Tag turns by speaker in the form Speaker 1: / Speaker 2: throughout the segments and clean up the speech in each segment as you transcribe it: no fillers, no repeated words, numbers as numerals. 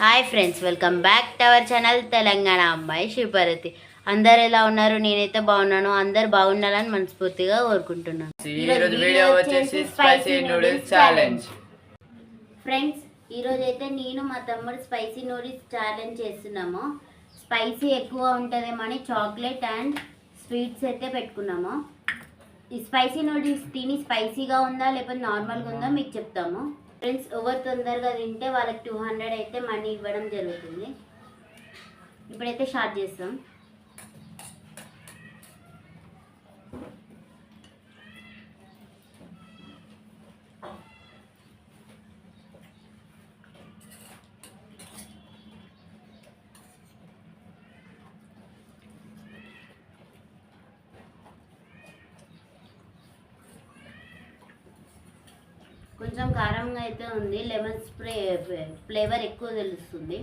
Speaker 1: Hi friends, welcome back to our channel Telangana అమ్మాయి శివభారతి. అందరు ఎలా ఉన్నారు? నేనైతే బాగున్నాను. అందరు బాగుండాలని మనస్ఫూర్తిగా కోరుకుంటున్నాను.
Speaker 2: ఈరోజు వీడియో వచ్చేసి స్పైసీ నూడిల్స్ ఛాలెంజ్.
Speaker 1: ఫ్రెండ్స్, ఈరోజు అయితే నేను మా తమ్ముడు స్పైసీ నూడిల్స్ ఛాలెంజ్ చేస్తున్నాము. స్పైసీ ఎక్కువ ఉంటుందేమని చాక్లెట్ అండ్ స్వీట్స్ అయితే పెట్టుకున్నాము. ఈ స్పైసీ నూడిల్స్ తిని స్పైసీగా ఉందా లేకపోతే నార్మల్గా ఉందా మీకు చెప్తాము. ఫ్రెండ్స్, ఎవరు తొందరగా తింటే వాళ్ళకి 200 అయితే మనీ ఇవ్వడం జరుగుతుంది. ఇప్పుడైతే స్టార్ట్ చేస్తాం. కొంచెం కారంగా అయితే ఉంది. లెమన్ స్ప్రే ఫ్లేవర్ ఎక్కువ తెలుస్తుంది.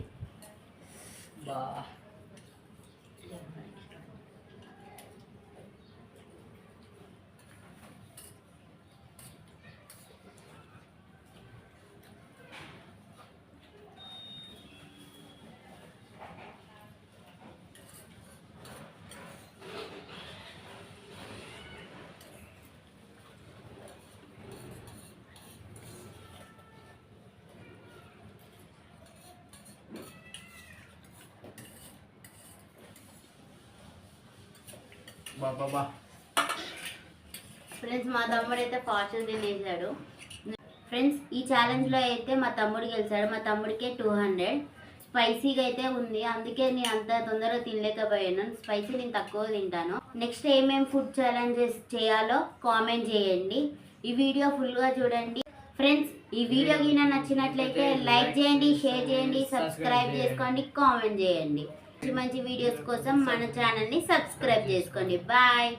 Speaker 1: ఫ్రెండ్స్, మా తమ్ముడు అయితే ఫాస్ట్ తినేసాడు. ఫ్రెండ్స్, ఈ ఛాలెంజ్లో అయితే మా తమ్ముడు గెలిచాడు. మా తమ్ముడికే 200. స్పైసీగా అయితే ఉంది, అందుకే నేను అంత తొందరగా తినలేకపోయాను. స్పైసీ నేను తక్కువ తింటాను. నెక్స్ట్ ఏమేమి ఫుడ్ ఛాలెంజెస్ చేయాలో కామెంట్ చేయండి. ఈ వీడియో ఫుల్గా చూడండి. ఫ్రెండ్స్, ఈ వీడియో గిన నచ్చినట్లయితే లైక్ చేయండి, షేర్ చేయండి, సబ్స్క్రైబ్ చేసుకోండి, కామెంట్ చేయండి. మంచి వీడియోస్ కోసం మన ఛానల్ని సబ్స్క్రైబ్ చేసుకోండి. బాయ్.